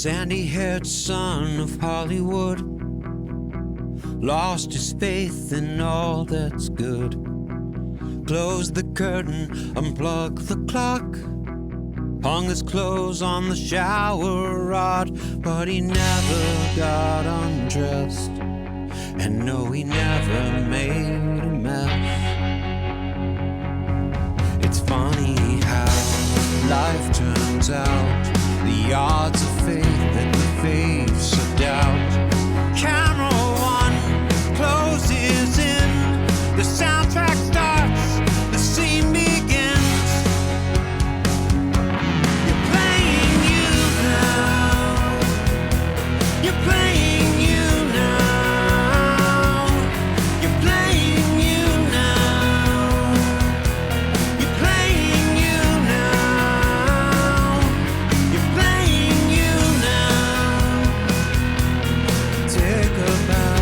sandy-haired son of Hollywood lost his faith in all that's good. Close the curtain, unplug the clock, hung his clothes on the shower rod, but he never got undressed, and no, he never made a mess. It's funny how life turns out, the odds of faith in the face of doubt. Camera one closes in, the soundtrack starts, the scene begins. You're playing you now, you're playing you now, you're playing you now, you're playing you now, you're playing you now. Take a bow,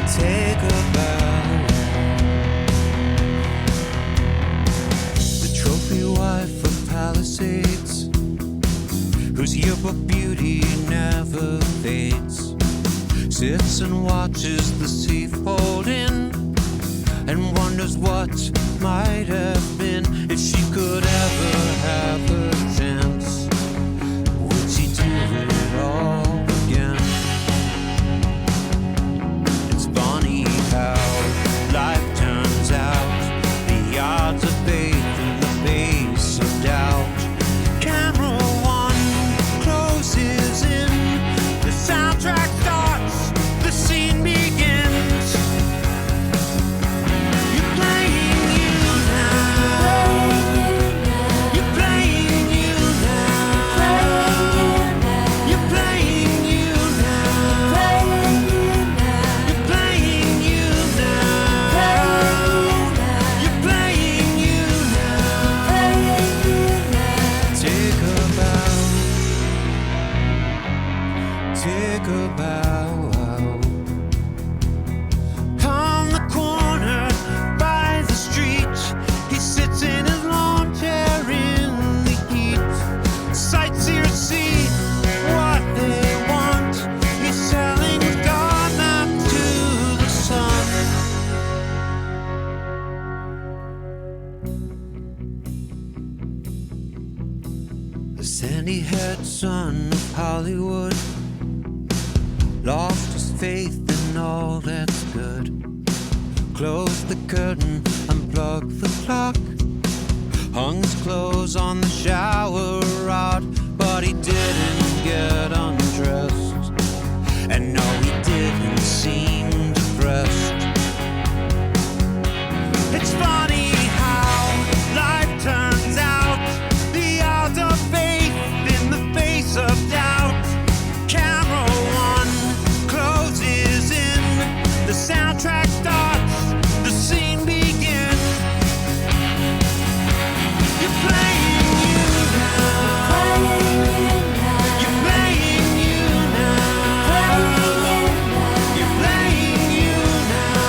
take a bow. The trophy wife of Palisades, whose yearbook beauty never fades, sits and watches the sea fold in and wonders what might have been if she could ever have a chance. Would she do it all again? It's funny how life turns out, the odds of faith in the face of doubt. Camera one closes in, the soundtrack starts, the scene begins. You're playing you now, you're playing you now, you're playing you now, you're playing you now, you're playing you now. Take a bow, take a bow. On the corner by the street, he sits in his lawn chair in the heat. Sightseers see what they want. He's selling his garden up to the sun. The sandy-haired son of Hollywood lost his faith in all that's good. Closed the curtain, unplugged the clock, hung his clothes on the shower rod, but he didn't get undressed, and no, he didn't seem depressed. It's funny how life turns out, the odds of faith in the face of doubt. Camera one closes in, the soundtrack starts, the scene begins. You're playing you now, you're playing you now, you're playing you now,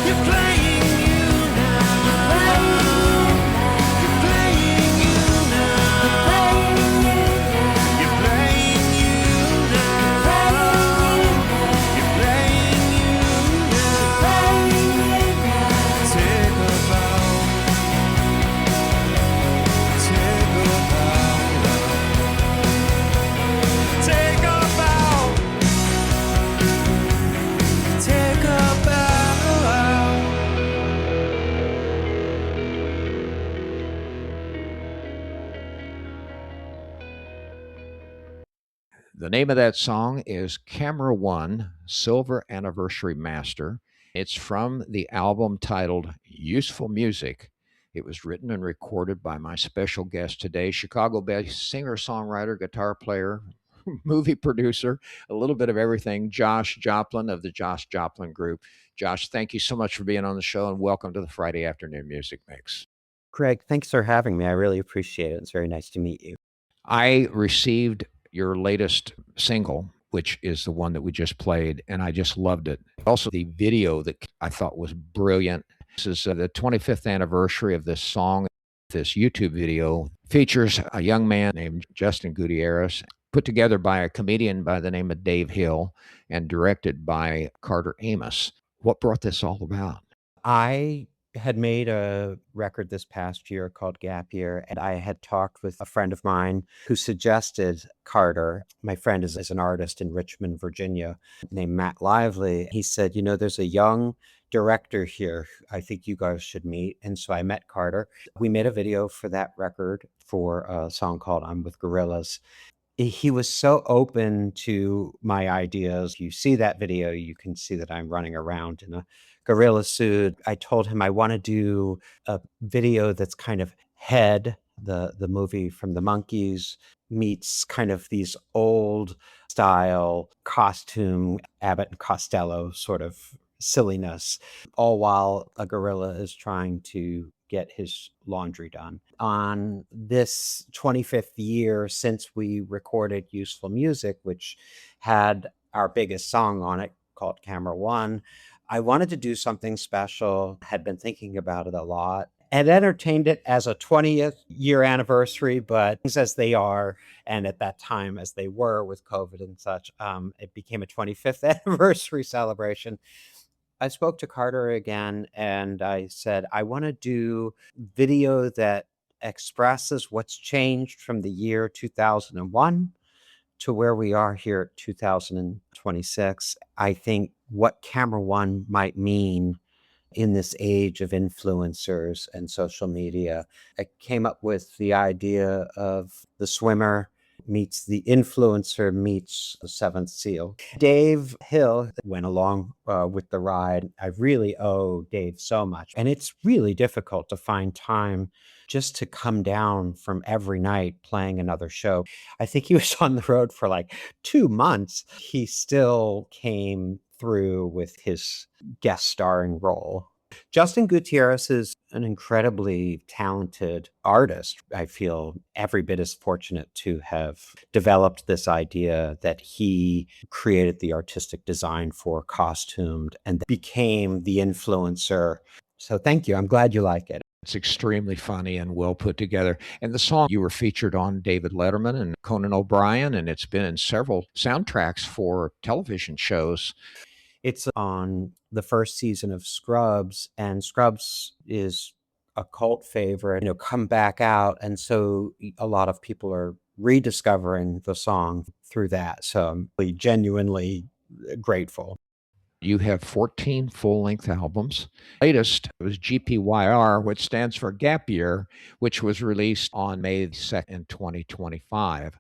you're playing you now, you're playing you now, you're playing you now, you're playing you now. Take a bow, take a bow, take a bow, take a bow. The name of that song is Camera One Silver Anniversary Master. It's from the album titled Useful Music. It was written and recorded by my special guest today, Chicago-based singer-songwriter, guitar player, movie producer, a little bit of everything, Josh Joplin of the Josh Joplin Group. Josh, thank you so much for being on the show, and welcome to the Friday Afternoon Music Mix. Greg, thanks for having me. I really appreciate it. It's very nice to meet you. I received your latest single, which is the one that we just played, and I just loved it. Also, the video that I thought was brilliant. This is the 25th anniversary of this song. This YouTube video features a young man named Justin Gutierrez, put together by a comedian by the name of Dave Hill and directed by Carter Amos. What brought this all about? I had made a record this past year called Gap Year, and I had talked with a friend of mine who suggested Carter. My friend is an artist in Richmond, Virginia, named Matt Lively. He said, there's a young director here. I think you guys should meet. And so I met Carter. We made a video for that record for a song called I'm with Gorillas. He was so open to my ideas. You see that video, you can see that I'm running around in a gorilla suit. I told him I want to do a video that's kind of Head, the movie from the Monkees, meets kind of these old style costume, Abbott and Costello sort of silliness, all while a gorilla is trying to get his laundry done. On this 25th year since we recorded Useful Music, which had our biggest song on it called Camera One, I wanted to do something special, had been thinking about it a lot, and entertained it as a 20th year anniversary, but things as they are, and at that time as they were with COVID and such, it became a 25th anniversary celebration. I spoke to Carter again and I said, I want to do video that expresses what's changed from the year 2001 to where we are here at 2026. I think what Camera One might mean in this age of influencers and social media. I came up with the idea of the swimmer meets the influencer meets the seventh seal. Dave Hill went along with the ride. I really owe Dave so much. And it's really difficult to find time just to come down from every night playing another show. I think he was on the road for like 2 months. He still came through with his guest starring role. Justin Gutierrez is an incredibly talented artist. I feel every bit as fortunate to have developed this idea that he created the artistic design for Costumed and became the influencer. So thank you. I'm glad you like it. It's extremely funny and well put together. And the song, you were featured on David Letterman and Conan O'Brien, and it's been in several soundtracks for television shows. It's on the first season of Scrubs, and Scrubs is a cult favorite, come back out. And so a lot of people are rediscovering the song through that. So I'm really genuinely grateful. You have 14 full-length albums. Latest was GPYR, which stands for Gap Year, which was released on May 2nd, 2025.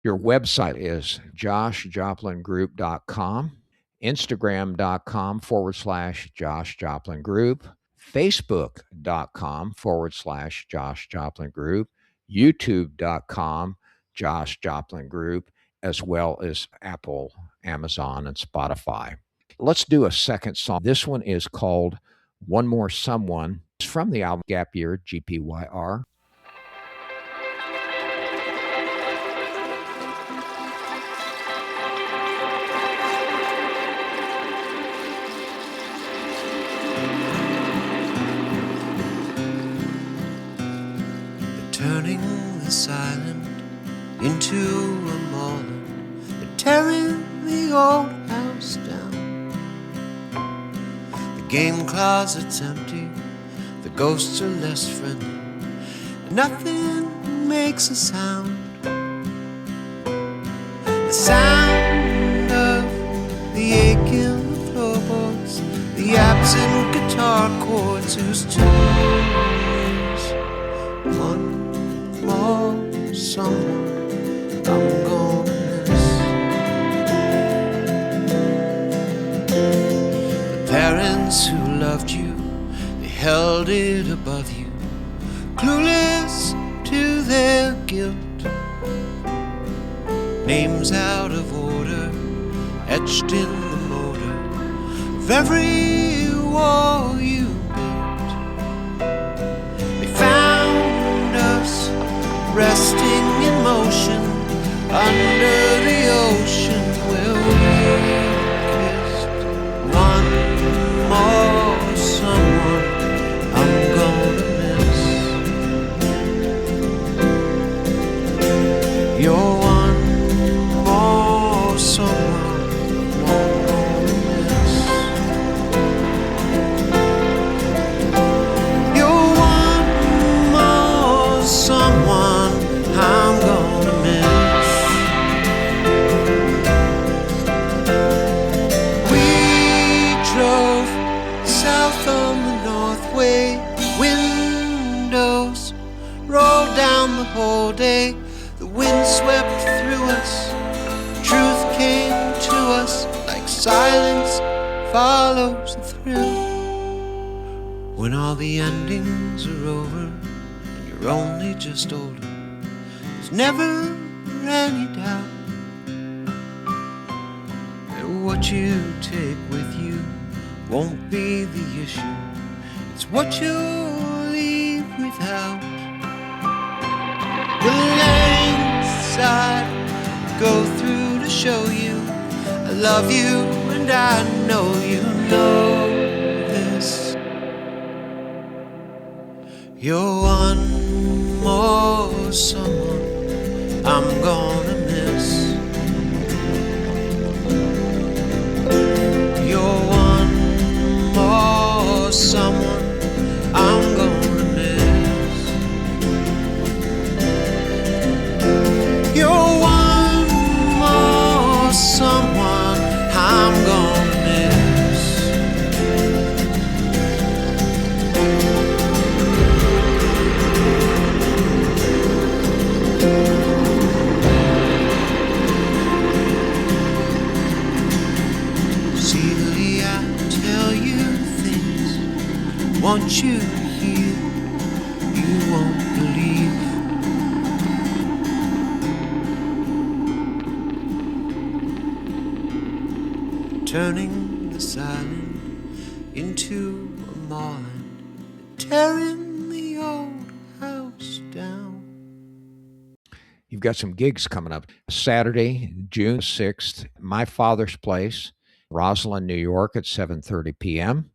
Your website is joshjoplingroup.com. Instagram.com/Josh Joplin Group, Facebook.com/Josh Joplin Group, YouTube.com Josh Joplin Group, as well as Apple, Amazon, and Spotify. Let's do a second song. This one is called One More Someone. It's from the album Gap Year, GPYR. Turning the silent into a morning, they're tearing the old house down. The game closet's empty, the ghosts are less friendly, and nothing makes a sound. The sound of the aching floorboards, the absent guitar chords whose tunes one more someone I'm gonna miss. The parents who loved you, they held it above you, clueless to their guilt. Names out of order, etched in the motor of every wall you built. They found us resting in motion under the ocean where we kissed. One more someone I'm gonna miss. whole day. The wind swept through us, truth came to us like silence follows the thrill. When all the endings are over and you're only just older, there's never any doubt that what you take with you won't be the issue. It's what you'll leave without. The lengths I'd go through to show you I love you, and I know you know this. You're one more someone I'm gonna miss. You're one more someone I'm gonna miss. You're one more someone I'm gonna miss. See, I tell you things once you hear, you won't believe. Turning the silent into a mind, tearing the old house down. You've got some gigs coming up. Saturday, June 6th, My Father's Place, Roslyn, New York at 7:30 p.m.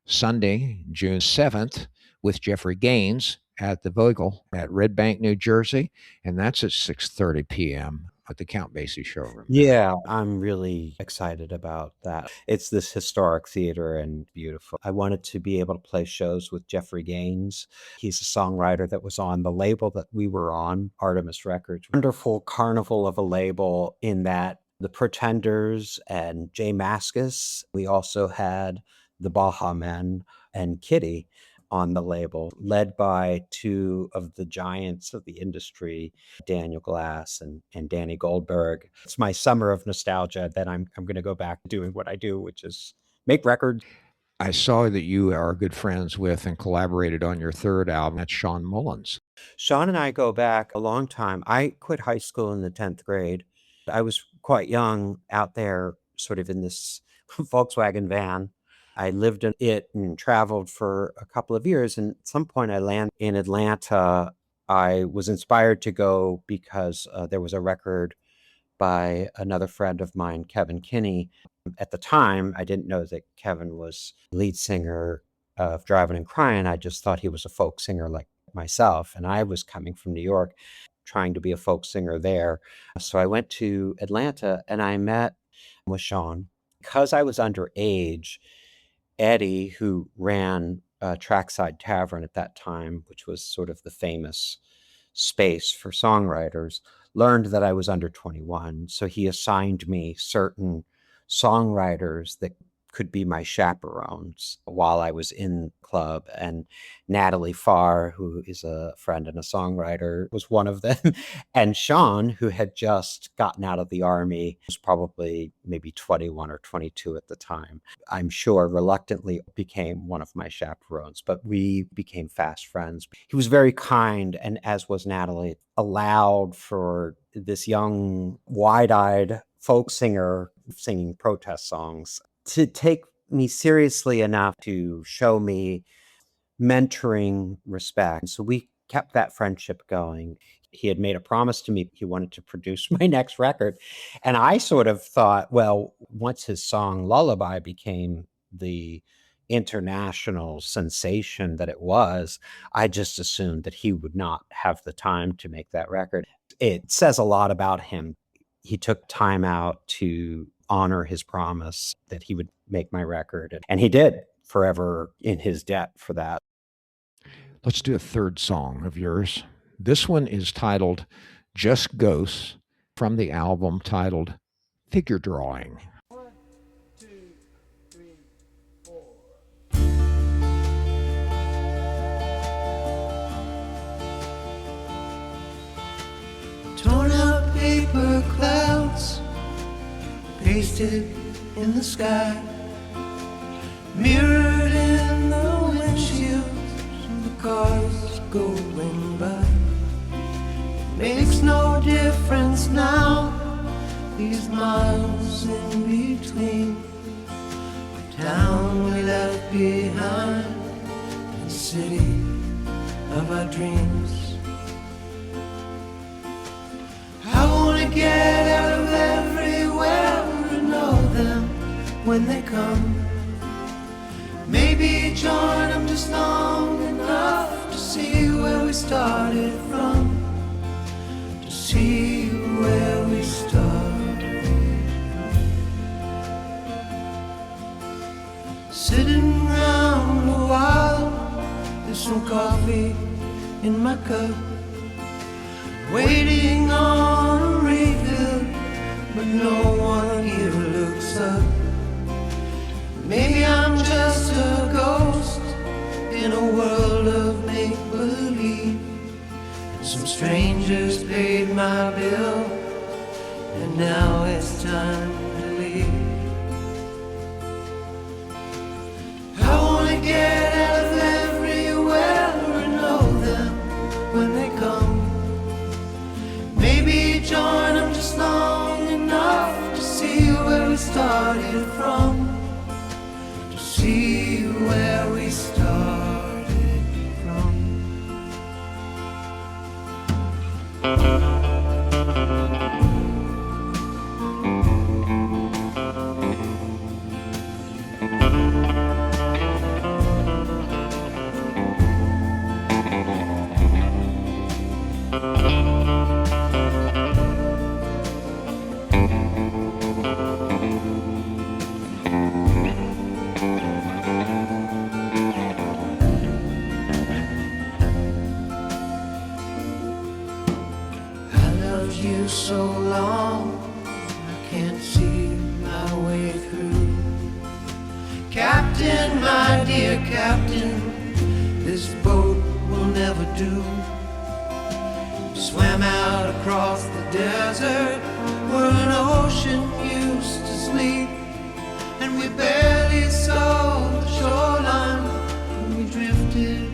Sunday, June 7th, with Jeffrey Gaines at the Vogel at Red Bank, New Jersey, and that's at 6:30 p.m. at the Count Basie showroom. Yeah, I'm really excited about that. It's this historic theater and beautiful. I wanted to be able to play shows with Jeffrey Gaines. He's a songwriter that was on the label that we were on, Artemis Records. Wonderful carnival of a label in that the Pretenders and Jay Mascis. We also had the Baha Men and Kitty on the label, led by two of the giants of the industry, Daniel Glass and Danny Goldberg. It's my summer of nostalgia that I'm going to go back doing what I do, which is make records. I saw that you are good friends with and collaborated on your third album. That's Sean Mullins. Sean and I go back a long time. I quit high school in the 10th grade. I was quite young out there, sort of in this Volkswagen van. I lived in it and traveled for a couple of years. And at some point, I landed in Atlanta. I was inspired to go because there was a record by another friend of mine, Kevin Kinney. At the time, I didn't know that Kevin was lead singer of Driving and Crying. I just thought he was a folk singer like myself. And I was coming from New York, trying to be a folk singer there. So I went to Atlanta and I met with Sean. Because I was underage, Eddie, who ran Trackside Tavern at that time, which was sort of the famous space for songwriters, learned that I was under 21. So he assigned me certain songwriters that could be my chaperones while I was in the club. And Natalie Farr, who is a friend and a songwriter, was one of them. And Sean, who had just gotten out of the Army, was probably maybe 21 or 22 at the time. I'm sure reluctantly became one of my chaperones, but we became fast friends. He was very kind, and as was Natalie, allowed for this young, wide-eyed folk singer singing protest songs to take me seriously enough to show me mentoring respect. So we kept that friendship going. He had made a promise to me he wanted to produce my next record. And I sort of thought, well, once his song Lullaby became the international sensation that it was, I just assumed that he would not have the time to make that record. It says a lot about him. He took time out to honor his promise that he would make my record. And he did, forever in his debt for that. Let's do a third song of yours. This one is titled Just Ghosts from the album titled Figure Drawing. 1, 2, 3, 4. wasted in the sky, mirrored in the windshields of the cars going by. Makes no difference now, these miles in between the town we left behind and the city of our dreams. I wanna get out of everywhere and know them when they come. Maybe join them just long enough to see where we started from. To see where we started. Sitting around a while, there's some coffee in my cup, waiting on a refill, but no one here looks up. Maybe I'm just a ghost in a world of make-believe. Some strangers paid my bill, and now it's time to leave. I wanna get out of everywhere and know them when they come. Maybe join them just long enough to see where we started from. To see where we started from. You so long, I can't see my way through. Captain, my dear captain, this boat will never do. Swam out across the desert where an ocean used to sleep, and we barely saw the shoreline when we drifted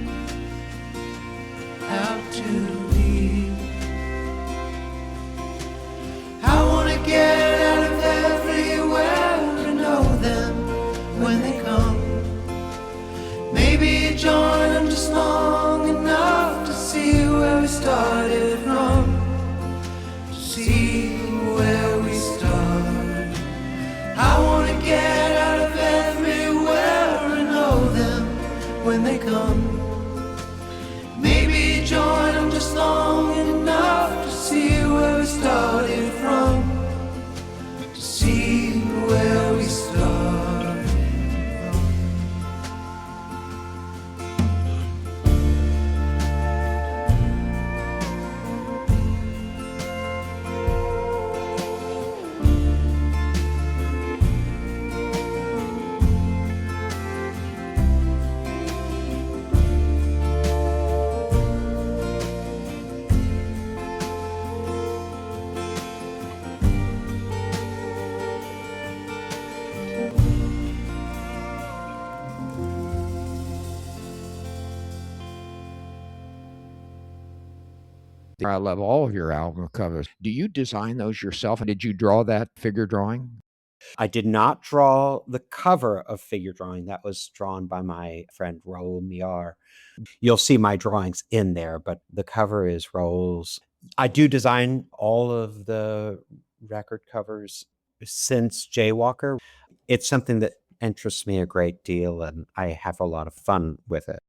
out to get out of everywhere and know them when they come. Maybe join them just long enough to see where we started from. To see where we started. I wanna get out of everywhere and know them when they come. Maybe join them just long enough to see where we started from. See where we started from. I love all of your album covers. Do you design those yourself? And did you draw that figure drawing? I did not draw the cover of Figure Drawing. That was drawn by my friend Raul Miar. You'll see my drawings in there, but the cover is Raul's. I do design all of the record covers since Jaywalker. It's something that interests me a great deal, and I have a lot of fun with it.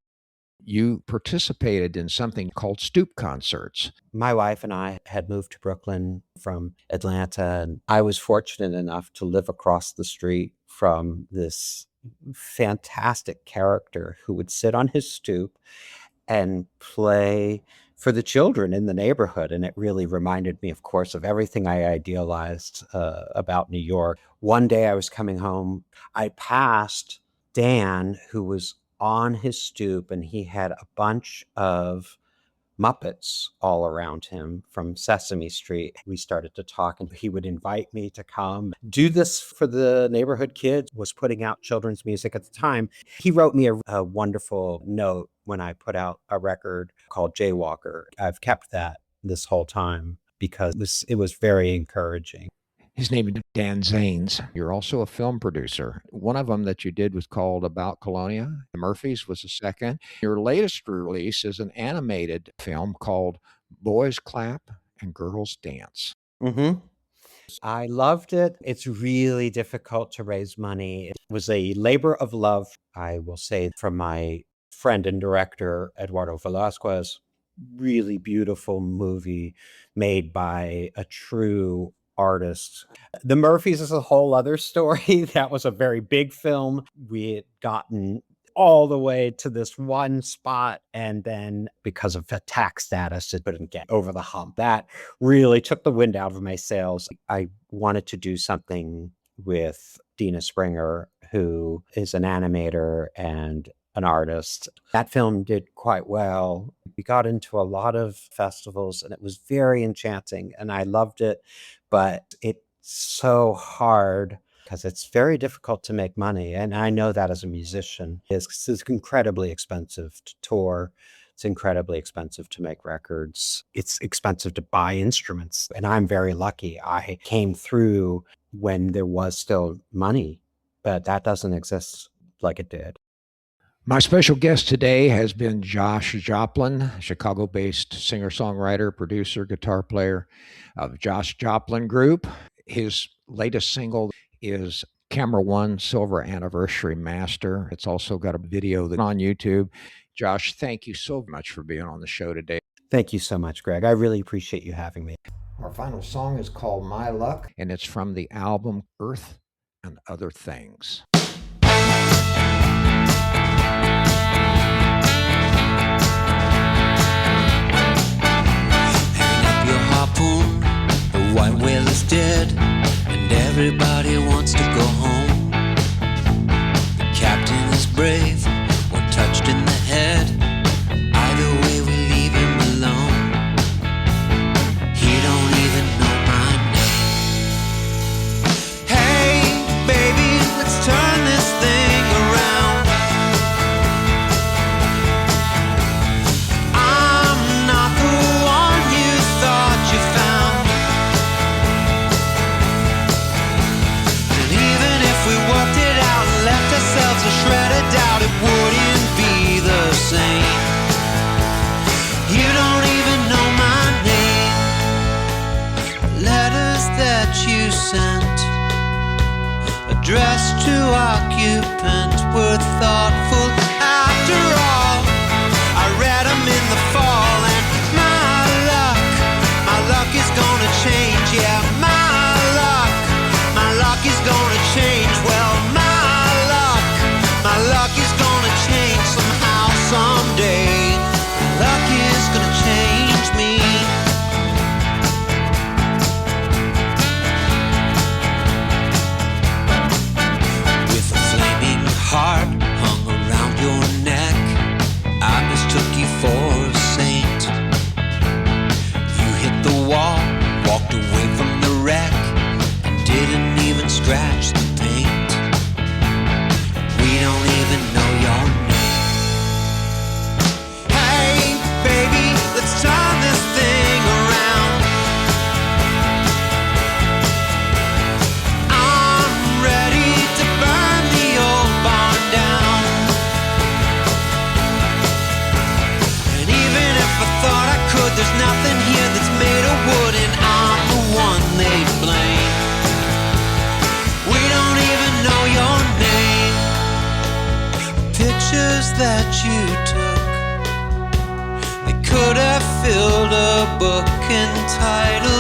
You participated in something called Stoop Concerts. My wife and I had moved to Brooklyn from Atlanta, and I was fortunate enough to live across the street from this fantastic character who would sit on his stoop and play for the children in the neighborhood. And it really reminded me, of course, of everything I idealized about New York. One day I was coming home, I passed Dan, who was on his stoop, and he had a bunch of Muppets all around him from Sesame Street. We started to talk, and he would invite me to come do this for the neighborhood kids, was putting out children's music at the time. He wrote me a wonderful note when I put out a record called Jaywalker. I've kept that this whole time because it was very encouraging. His name is Dan Zanes. You're also a film producer. One of them that you did was called About Colonia. Murphy's was the second. Your latest release is an animated film called Boys Clap and Girls Dance. Mm-hmm. I loved it. It's really difficult to raise money. It was a labor of love, I will say, from my friend and director, Eduardo Velasquez. Really beautiful movie made by a true artist. The Murphys is a whole other story. That was a very big film. We had gotten all the way to this one spot, and then because of the tax status, it couldn't get over the hump. That really took the wind out of my sails. I wanted to do something with Dina Springer, who is an animator and an artist. That film did quite well. We got into a lot of festivals, and it was very enchanting, and I loved it, but it's so hard because it's very difficult to make money. And I know that as a musician. It's incredibly expensive to tour. It's incredibly expensive to make records. It's expensive to buy instruments. And I'm very lucky. I came through when there was still money, but that doesn't exist like it did. My special guest today has been Josh Joplin, Chicago-based singer-songwriter, producer, guitar player of Josh Joplin Group. His latest single is Camera One Silver Anniversary Master. It's also got a video on YouTube. Josh, thank you so much for being on the show today. Thank you so much, Greg. I really appreciate you having me. Our final song is called My Luck, and it's from the album Earth and Other Things. Harpoon, the white whale is dead, and everybody wants to go home. The captain is brave, when touched in the head. Either way, we leave him alone. He don't even know my name. Hey, baby, let's turn this thing around. I'm not the one you thought you found. And even if we worked it out and left ourselves a shred of doubt, it wouldn't be the same. You don't even know my name. Letters that you sent, addressed to occupant, were thoughtful after all. I read them in the fall, and my luck is gonna change. Yeah, my luck is gonna change. Well, my luck is gonna change somehow, someday. Luck is gonna change me. With a flaming heart hung around your neck, I mistook you for a saint. You hit the wall, walked away from the wreck, and didn't even scratch the paint. We don't even know your name. Hey, baby, let's turn this thing around. I'm ready to burn the old barn down. And even if I thought I could, there's nothing here that's made of wood, and I'm the one they blame. We don't even know your name. Pictures that you took, they could have filled a book entitled